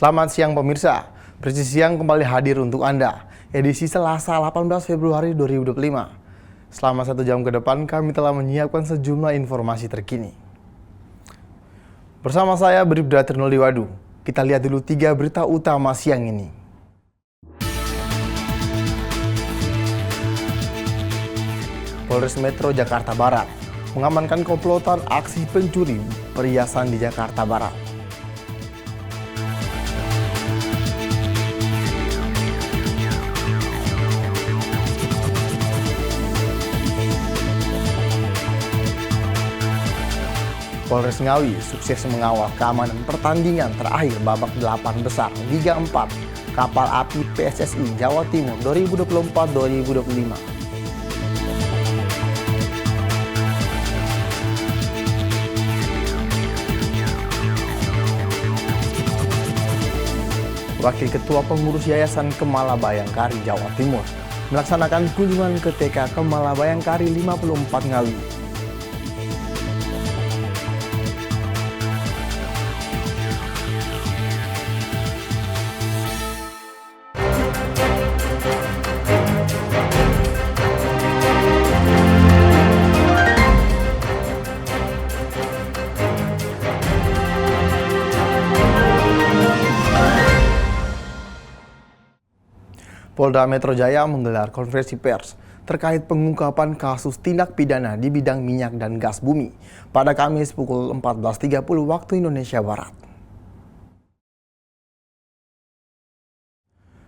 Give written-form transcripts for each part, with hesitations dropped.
Selamat siang pemirsa, Presisi Siang kembali hadir untuk Anda, edisi Selasa 18 Februari 2025. Selama 1 jam ke depan kami telah menyiapkan sejumlah informasi terkini. Bersama saya Bribda Trinoliwadu, kita lihat dulu 3 berita utama siang ini. Polres Metro Jakarta Barat mengamankan komplotan aksi pencuri perhiasan di Jakarta Barat. Polres Ngawi sukses mengawal keamanan pertandingan terakhir babak 8 besar Liga 4 Kapal Api PSSI Jawa Timur 2024-2025. Wakil Ketua Pengurus Yayasan Kemala Bayangkari Jawa Timur melaksanakan kunjungan ke TK Kemala Bayangkari 54 Ngawi. Polda Metro Jaya menggelar konferensi pers terkait pengungkapan kasus tindak pidana di bidang minyak dan gas bumi pada Kamis pukul 14.30 waktu Indonesia Barat.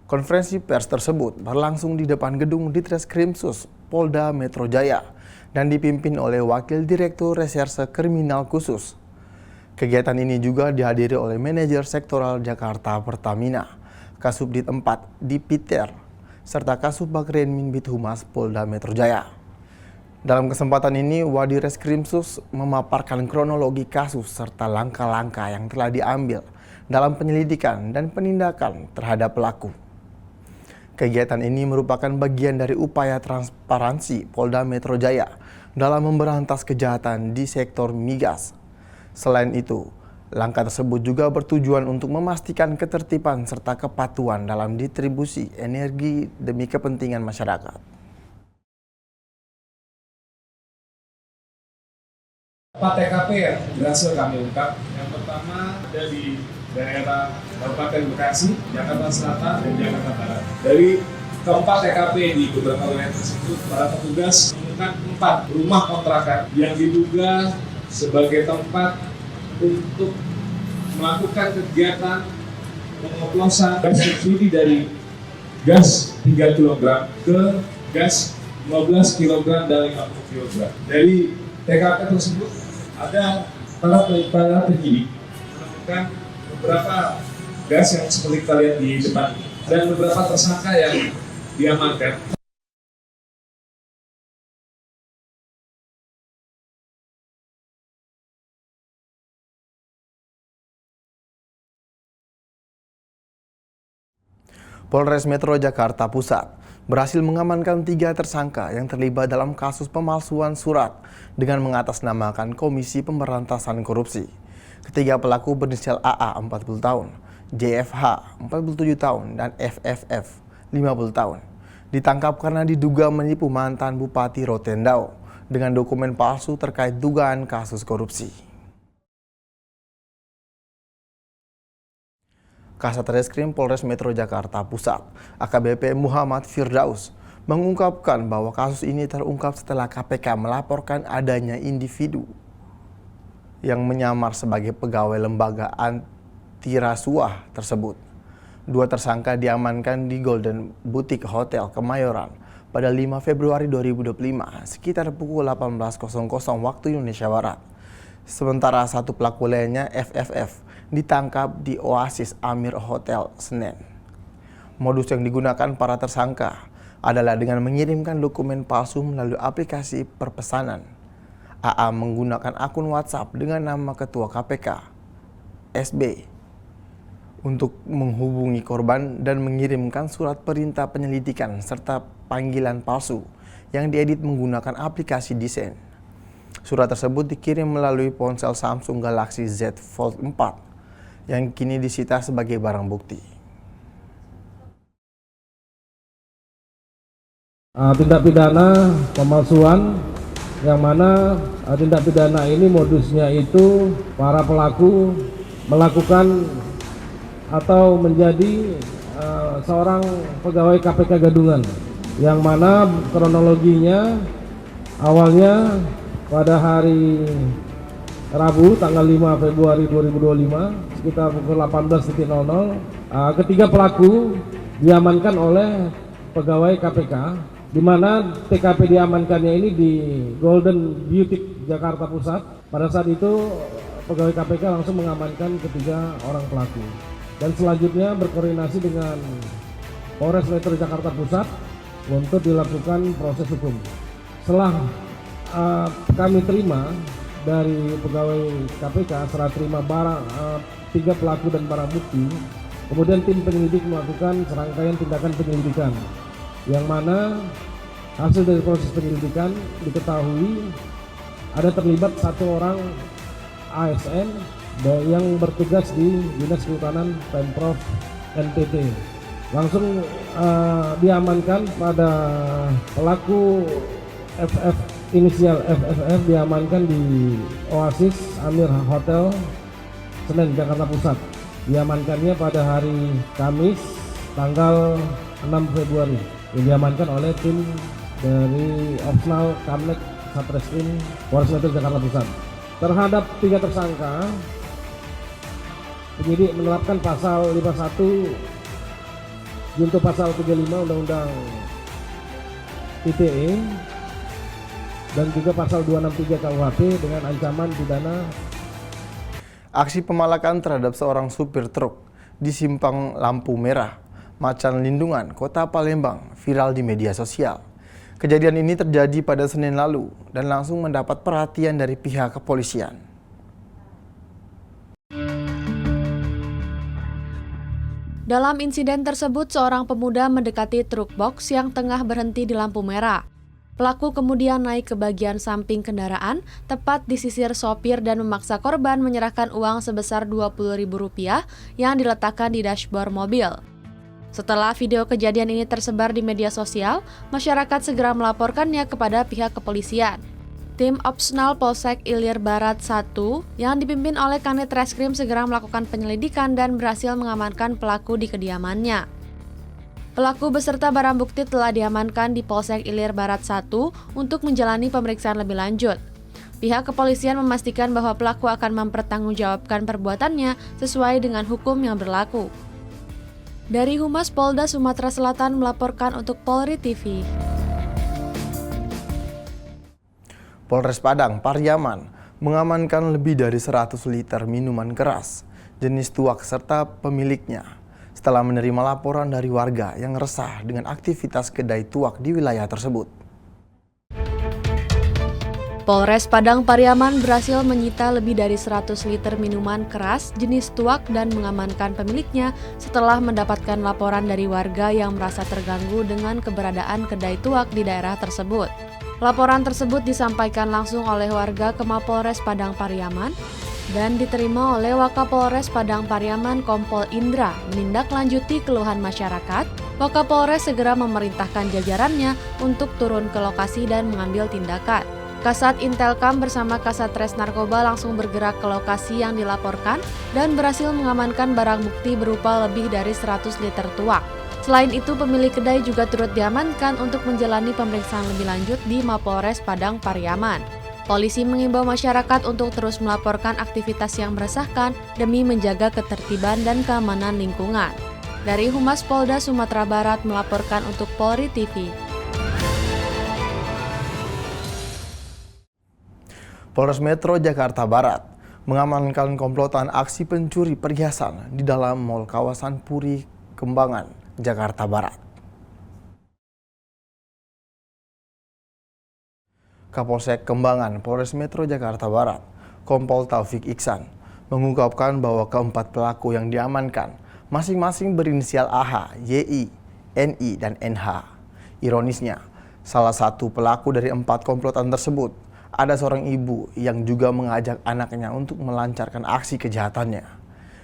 Konferensi pers tersebut berlangsung di depan gedung Ditreskrimsus Polda Metro Jaya dan dipimpin oleh Wakil Direktur Reserse Kriminal Khusus. Kegiatan ini juga dihadiri oleh Manajer Sektoral Jakarta Pertamina, Kasubdit 4 Dipiter, serta Kasubag Renminbit Humas Polda Metro Jaya. Dalam kesempatan ini, Wadireskrimsus memaparkan kronologi kasus serta langkah-langkah yang telah diambil dalam penyelidikan dan penindakan terhadap pelaku. Kegiatan ini merupakan bagian dari upaya transparansi Polda Metro Jaya dalam memberantas kejahatan di sektor migas. Selain itu, langkah tersebut juga bertujuan untuk memastikan ketertiban serta kepatuhan dalam distribusi energi demi kepentingan masyarakat. 4 TKP yang berhasil kami ungkap. Yang pertama ada di daerah Kabupaten Bekasi, Jakarta Selatan, dan Jakarta Barat. Dari keempat TKP di beberapa wilayah tersebut, para petugas menemukan 4 rumah kontrakan yang diduga sebagai tempat untuk melakukan kegiatan pengoplosan gas subsidi dari gas 3 kg ke gas 15 kg dan 50 kg. Dari TKP tersebut ada para penyidik menemukan beberapa gas yang seperti kita lihat di depan dan beberapa tersangka yang diamankan. Polres Metro Jakarta Pusat berhasil mengamankan 3 tersangka yang terlibat dalam kasus pemalsuan surat dengan mengatasnamakan Komisi Pemberantasan Korupsi. Ketiga pelaku berinisial AA 40 tahun, JFH 47 tahun, dan FFF 50 tahun. Ditangkap karena diduga menipu mantan Bupati Rotendao dengan dokumen palsu terkait dugaan kasus korupsi. Kasat Reskrim Polres Metro Jakarta Pusat, AKBP Muhammad Firdaus, mengungkapkan bahwa kasus ini terungkap setelah KPK melaporkan adanya individu yang menyamar sebagai pegawai lembaga anti rasuah tersebut. 2 tersangka diamankan di Golden Boutique Hotel Kemayoran pada 5 Februari 2025 sekitar pukul 18.00 waktu Indonesia Barat. Sementara 1 pelaku lainnya, FFF, ditangkap di Oasis Amir Hotel Senen. Modus yang digunakan para tersangka adalah dengan mengirimkan dokumen palsu melalui aplikasi perpesanan. AA menggunakan akun WhatsApp dengan nama Ketua KPK, SB, untuk menghubungi korban dan mengirimkan surat perintah penyelidikan serta panggilan palsu yang diedit menggunakan aplikasi desain. Surat tersebut dikirim melalui ponsel Samsung Galaxy Z Fold 4 yang kini disita sebagai barang bukti. Tindak pidana pemalsuan, yang mana tindak pidana ini modusnya itu para pelaku melakukan atau menjadi seorang pegawai KPK gadungan, yang mana kronologinya awalnya pada hari Rabu tanggal 5 Februari 2025 sekitar pukul 18.00 ketiga pelaku diamankan oleh pegawai KPK, di mana TKP diamankannya ini di Golden Beauty Jakarta Pusat. Pada saat itu pegawai KPK langsung mengamankan ketiga orang pelaku dan selanjutnya berkoordinasi dengan Polres Metro Jakarta Pusat untuk dilakukan proses hukum. Setelah kami terima dari pegawai KPK serah terima barang tiga pelaku dan barang bukti, kemudian tim penyelidik melakukan serangkaian tindakan penyelidikan, yang mana hasil dari proses penyelidikan diketahui ada terlibat satu orang ASN yang bertugas di Dinas Kehutanan Pemprov NTT. Langsung diamankan pada pelaku FF, inisial FFF, diamankan di Oasis Amir Hotel Senen Jakarta Pusat. Diamankannya pada hari Kamis tanggal 6 Februari. Yang diamankan oleh tim dari Opsional Kamnek Satreskrim Polres Metro Jakarta Pusat. Terhadap tiga tersangka, penyidik menerapkan pasal 51 junto pasal 35 Undang-Undang ITE dan juga pasal 263 KUHP dengan ancaman pidana. Aksi pemalakan terhadap seorang supir truk di simpang lampu merah Macan Lindungan, Kota Palembang, viral di media sosial. Kejadian ini terjadi pada Senin lalu dan langsung mendapat perhatian dari pihak kepolisian. Dalam insiden tersebut, seorang pemuda mendekati truk box yang tengah berhenti di lampu merah. Pelaku kemudian naik ke bagian samping kendaraan, tepat di sisir sopir, dan memaksa korban menyerahkan uang sebesar Rp20.000 yang diletakkan di dashboard mobil. Setelah video kejadian ini tersebar di media sosial, masyarakat segera melaporkannya kepada pihak kepolisian. Tim Opsional Polsek Ilir Barat 1 yang dipimpin oleh Kanit Reskrim segera melakukan penyelidikan dan berhasil mengamankan pelaku di kediamannya. Pelaku beserta barang bukti telah diamankan di Polsek Ilir Barat 1 untuk menjalani pemeriksaan lebih lanjut. Pihak kepolisian memastikan bahwa pelaku akan mempertanggungjawabkan perbuatannya sesuai dengan hukum yang berlaku. Dari Humas Polda Sumatera Selatan melaporkan untuk Polri TV. Polres Padang Pariaman mengamankan lebih dari 100 liter minuman keras jenis tuak serta pemiliknya setelah menerima laporan dari warga yang resah dengan aktivitas kedai tuak di wilayah tersebut. Polres Padang Pariaman berhasil menyita lebih dari 100 liter minuman keras jenis tuak dan mengamankan pemiliknya setelah mendapatkan laporan dari warga yang merasa terganggu dengan keberadaan kedai tuak di daerah tersebut. Laporan tersebut disampaikan langsung oleh warga ke Mapolres Padang Pariaman dan diterima oleh Wakapolres Padang Pariaman Kompol Indra. Menindaklanjuti keluhan masyarakat, Wakapolres segera memerintahkan jajarannya untuk turun ke lokasi dan mengambil tindakan. Kasat Intelkam bersama Kasatres Narkoba langsung bergerak ke lokasi yang dilaporkan dan berhasil mengamankan barang bukti berupa lebih dari 100 liter tuak. Selain itu, pemilik kedai juga turut diamankan untuk menjalani pemeriksaan lebih lanjut di Mapolres Padang Pariaman. Polisi mengimbau masyarakat untuk terus melaporkan aktivitas yang meresahkan demi menjaga ketertiban dan keamanan lingkungan. Dari Humas Polda Sumatera Barat melaporkan untuk Polri TV. Polres Metro Jakarta Barat mengamankan komplotan aksi pencuri perhiasan di dalam mal kawasan Puri Kembangan, Jakarta Barat. Kapolsek Kembangan, Polres Metro Jakarta Barat, Kompol Taufik Iksan, mengungkapkan bahwa keempat pelaku yang diamankan masing-masing berinisial AH, YI, NI, dan NH. Ironisnya, salah satu pelaku dari 4 komplotan tersebut ada seorang ibu yang juga mengajak anaknya untuk melancarkan aksi kejahatannya.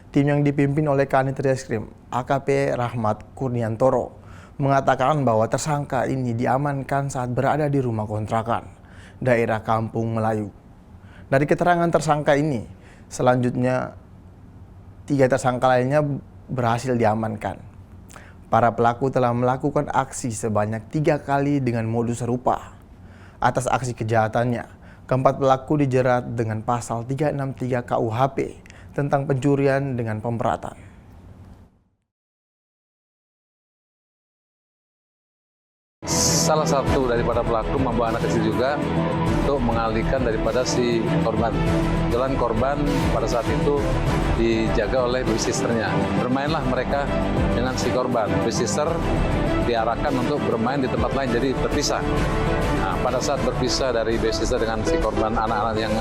Tim yang dipimpin oleh Kanit Reskrim AKP Rahmat Kurniantoro mengatakan bahwa tersangka ini diamankan saat berada di rumah kontrakan daerah Kampung Melayu. Dari keterangan tersangka ini, selanjutnya 3 tersangka lainnya berhasil diamankan. Para pelaku telah melakukan aksi sebanyak 3 kali dengan modus serupa. Atas aksi kejahatannya, keempat pelaku dijerat dengan pasal 363 KUHP tentang pencurian dengan pemberatan. Salah satu daripada pelaku membawa anak kecil juga untuk mengalihkan daripada si korban. Jalan korban pada saat itu dijaga oleh baby sisternya. Bermainlah mereka dengan si korban. Baby sister diarahkan untuk bermain di tempat lain, jadi berpisah. Nah, pada saat berpisah dari baby sister dengan si korban, anak-anak yang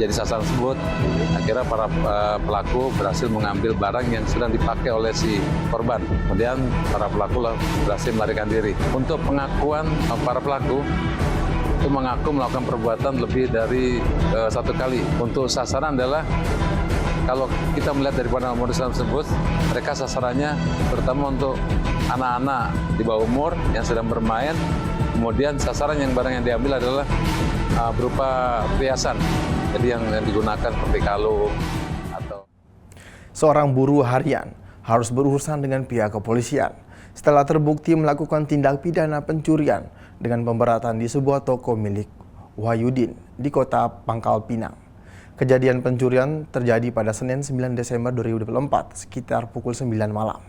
jadi sasaran tersebut, akhirnya para pelaku berhasil mengambil barang yang sedang dipakai oleh si korban. Kemudian para pelaku berhasil melarikan diri. Untuk pengakuan para pelaku, itu mengaku melakukan perbuatan lebih dari 1 kali. Untuk sasaran adalah, kalau kita melihat daripada modus tersebut, mereka sasarannya terutama untuk anak-anak di bawah umur yang sedang bermain. Kemudian sasaran yang barang yang diambil adalah berupa perhiasan, jadi yang digunakan seperti kalung atau. Seorang buruh harian harus berurusan dengan pihak kepolisian setelah terbukti melakukan tindak pidana pencurian dengan pemberatan di sebuah toko milik Wahyudin di kota Pangkal Pinang. Kejadian pencurian terjadi pada Senin 9 Desember 2024 sekitar pukul 9 malam.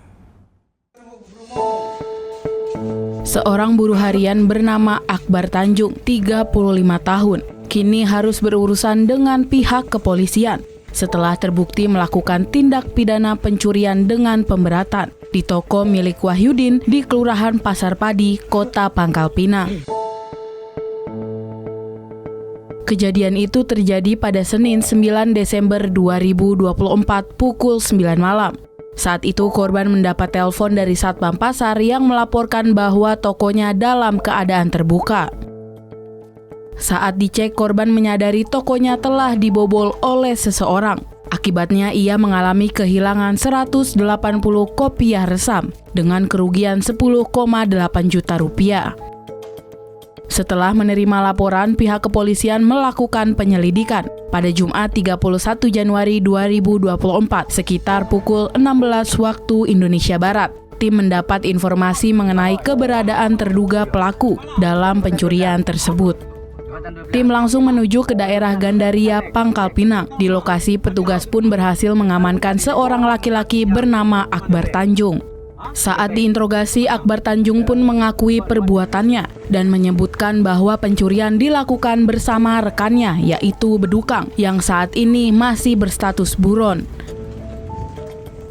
Seorang buruh harian bernama Akbar Tanjung, 35 tahun, kini harus berurusan dengan pihak kepolisian setelah terbukti melakukan tindak pidana pencurian dengan pemberatan di toko milik Wahyudin di Kelurahan Pasar Padi, Kota Pangkal Pinang. Kejadian itu terjadi pada Senin 9 Desember 2024 pukul 9 malam. Saat itu korban mendapat telepon dari Satpam Pasar yang melaporkan bahwa tokonya dalam keadaan terbuka. Saat dicek, korban menyadari tokonya telah dibobol oleh seseorang. Akibatnya ia mengalami kehilangan 180 kopiah resam dengan kerugian 10,8 juta rupiah. Setelah menerima laporan, pihak kepolisian melakukan penyelidikan. Pada Jumat 31 Januari 2024 sekitar pukul 16 waktu Indonesia Barat, tim mendapat informasi mengenai keberadaan terduga pelaku dalam pencurian tersebut. Tim langsung menuju ke daerah Gandaria, Pangkal Pinang. Di lokasi, petugas pun berhasil mengamankan seorang laki-laki bernama Akbar Tanjung. Saat diinterogasi, Akbar Tanjung pun mengakui perbuatannya dan menyebutkan bahwa pencurian dilakukan bersama rekannya, yaitu Bedukang, yang saat ini masih berstatus buron.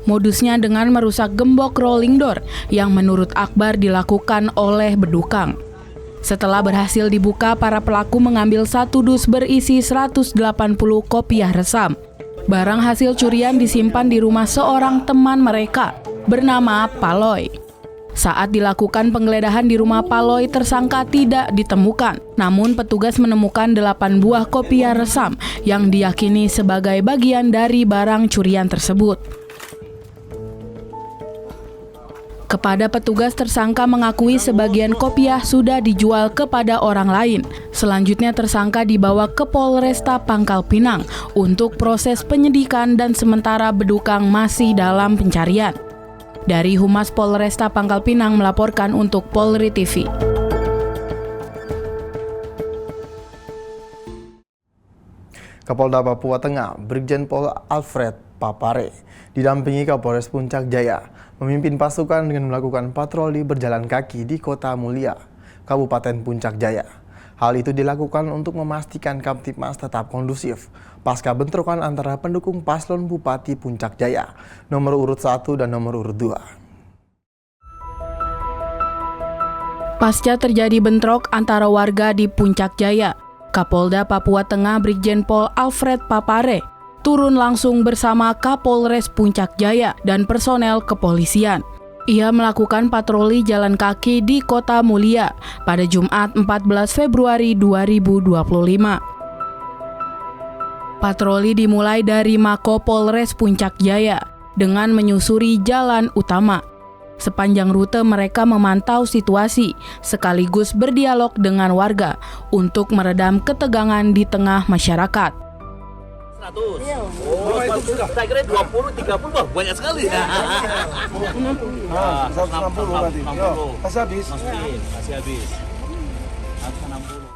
Modusnya dengan merusak gembok rolling door yang menurut Akbar dilakukan oleh Bedukang. Setelah berhasil dibuka, para pelaku mengambil 1 dus berisi 180 kopiah resam. Barang hasil curian disimpan di rumah seorang teman mereka bernama Paloy. Saat dilakukan penggeledahan di rumah Paloy, tersangka tidak ditemukan. Namun petugas menemukan 8 buah kopiah resam yang diyakini sebagai bagian dari barang curian tersebut. Kepada petugas, tersangka mengakui sebagian kopiah sudah dijual kepada orang lain. Selanjutnya tersangka dibawa ke Polresta Pangkal Pinang untuk proses penyidikan dan sementara Bedukang masih dalam pencarian. Dari Humas Polresta Pangkal Pinang melaporkan untuk Polri TV. Kapolda Papua Tengah, Brigjen Pol Alfred Papare, didampingi Kapolres Puncak Jaya, memimpin pasukan dengan melakukan patroli berjalan kaki di Kota Mulia, Kabupaten Puncak Jaya. Hal itu dilakukan untuk memastikan Kamtipmas tetap kondusif pasca bentrokan antara pendukung paslon Bupati Puncak Jaya, nomor urut 1 dan nomor urut 2. Pasca terjadi bentrok antara warga di Puncak Jaya, Kapolda Papua Tengah Brigjen Pol Alfred Papare turun langsung bersama Kapolres Puncak Jaya dan personel kepolisian. Ia melakukan patroli jalan kaki di Kota Mulia pada Jumat 14 Februari 2025. Patroli dimulai dari Mako Polres Puncak Jaya dengan menyusuri jalan utama. Sepanjang rute mereka memantau situasi sekaligus berdialog dengan warga untuk meredam ketegangan di tengah masyarakat. 100. Oh, itu saya kira 20, 30, wah banyak sekali. 160 berarti. Masih habis. Masih habis. 160.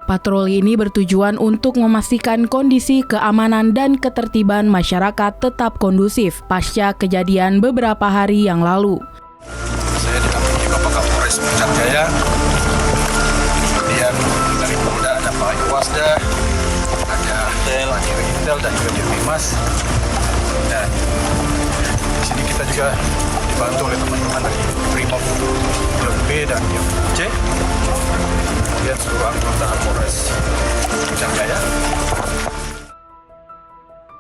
Patroli ini bertujuan untuk memastikan kondisi keamanan dan ketertiban masyarakat tetap kondusif pasca kejadian beberapa hari yang lalu. Saya didampingi Bapak Kapolres Puncak Jaya, kemudian dari Polda ada Pak Iwasda, ada Pak Intel dan juga Dirbimas. Dan di sini kita juga dibantu oleh teman-teman dari Brimob B dan C. Kemudian seluruh anggota Polres Puncak Jaya.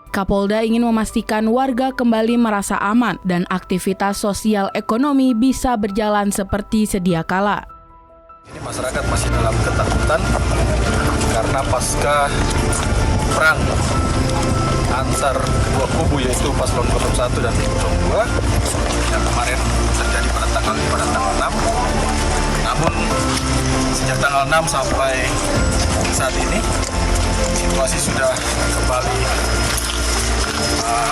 Kapolda ingin memastikan warga kembali merasa aman dan aktivitas sosial ekonomi bisa berjalan seperti sedia kala. Ini masyarakat masih dalam ketakutan karena pasca perang antar kedua kubu yaitu Paslon 01 dan 02 yang kemarin terjadi pada tanggal 5 dan tanggal 6. Namun sejak tanggal 6 sampai saat ini situasi sudah kembali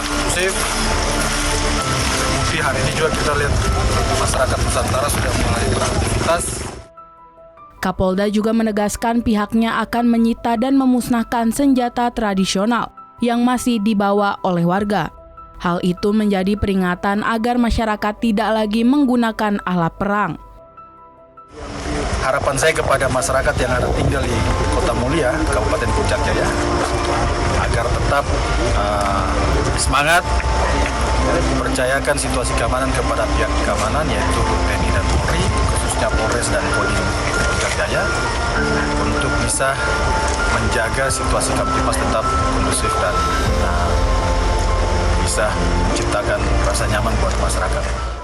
kondusif. Terbukti hari ini juga kita lihat masyarakat Nusantara sudah mulai beraktivitas. Kapolda juga menegaskan pihaknya akan menyita dan memusnahkan senjata tradisional yang masih dibawa oleh warga. Hal itu menjadi peringatan agar masyarakat tidak lagi menggunakan alat perang. Harapan saya kepada masyarakat yang ada tinggal di Kota Mulia, Kabupaten Puncak Jaya, agar tetap semangat, percayakan situasi keamanan kepada pihak keamanan yaitu TNI dan Polri, khususnya Polres dan Polri Puncak Jaya, untuk bisa menjaga situasi Kamtipmas tetap kondusif dan bisa menciptakan rasa nyaman buat masyarakat.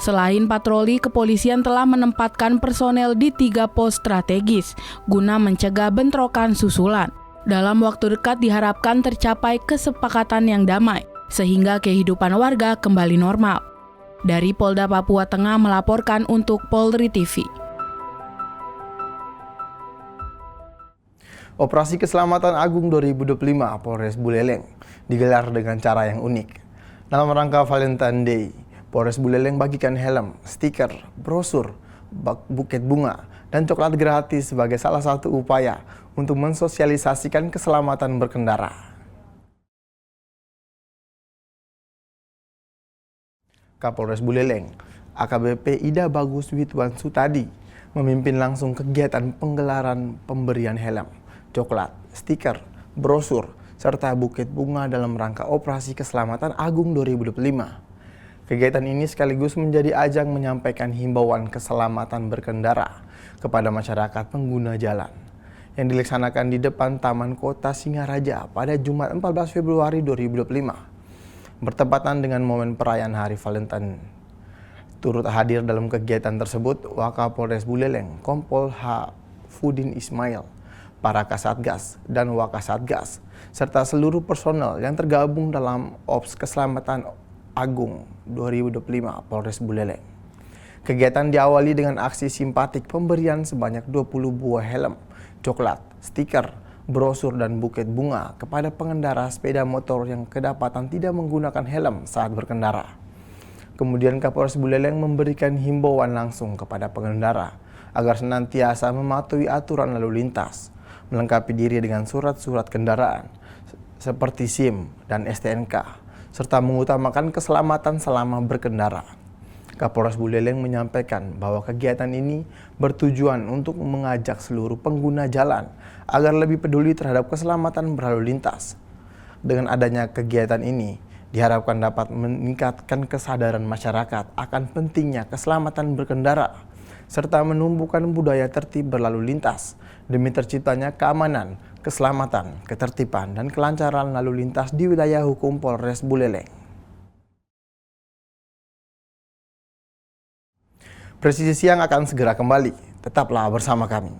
Selain patroli, kepolisian telah menempatkan personel di 3 pos strategis guna mencegah bentrokan susulan. Dalam waktu dekat diharapkan tercapai kesepakatan yang damai, sehingga kehidupan warga kembali normal. Dari Polda Papua Tengah melaporkan untuk Polri TV. Operasi Keselamatan Agung 2025 Polres Buleleng digelar dengan cara yang unik. Dalam rangka Valentine Day, Polres Buleleng bagikan helm, stiker, brosur, buket bunga, dan coklat gratis sebagai salah satu upaya untuk mensosialisasikan keselamatan berkendara. Kapolres Buleleng, AKBP Ida Bagus Witwan Sutadi, memimpin langsung kegiatan penggelaran pemberian helm, coklat, stiker, brosur, serta buket bunga dalam rangka Operasi Keselamatan Agung 2025. Kegiatan ini sekaligus menjadi ajang menyampaikan himbauan keselamatan berkendara kepada masyarakat pengguna jalan yang dilaksanakan di depan Taman Kota Singaraja pada Jumat 14 Februari 2025. Bertepatan dengan momen perayaan Hari Valentine. Turut hadir dalam kegiatan tersebut Wakapolres Buleleng, Kompol H. Fudin Ismail, para Kasatgas dan Wakasatgas, serta seluruh personel yang tergabung dalam Ops Keselamatan Agung 2025 Polres Buleleng. Kegiatan diawali dengan aksi simpatik pemberian sebanyak 20 buah helm, coklat, stiker, brosur dan buket bunga kepada pengendara sepeda motor yang kedapatan tidak menggunakan helm saat berkendara. Kemudian Kapolres Buleleng memberikan himbauan langsung kepada pengendara agar senantiasa mematuhi aturan lalu lintas, melengkapi diri dengan surat-surat kendaraan seperti SIM dan STNK, serta mengutamakan keselamatan selama berkendara. Kapolres Buleleng menyampaikan bahwa kegiatan ini bertujuan untuk mengajak seluruh pengguna jalan agar lebih peduli terhadap keselamatan berlalu lintas. Dengan adanya kegiatan ini, diharapkan dapat meningkatkan kesadaran masyarakat akan pentingnya keselamatan berkendara, serta menumbuhkan budaya tertib berlalu lintas demi terciptanya keamanan, keselamatan, ketertiban, dan kelancaran lalu lintas di wilayah hukum Polres Buleleng. Presisi Siang akan segera kembali. Tetaplah bersama kami.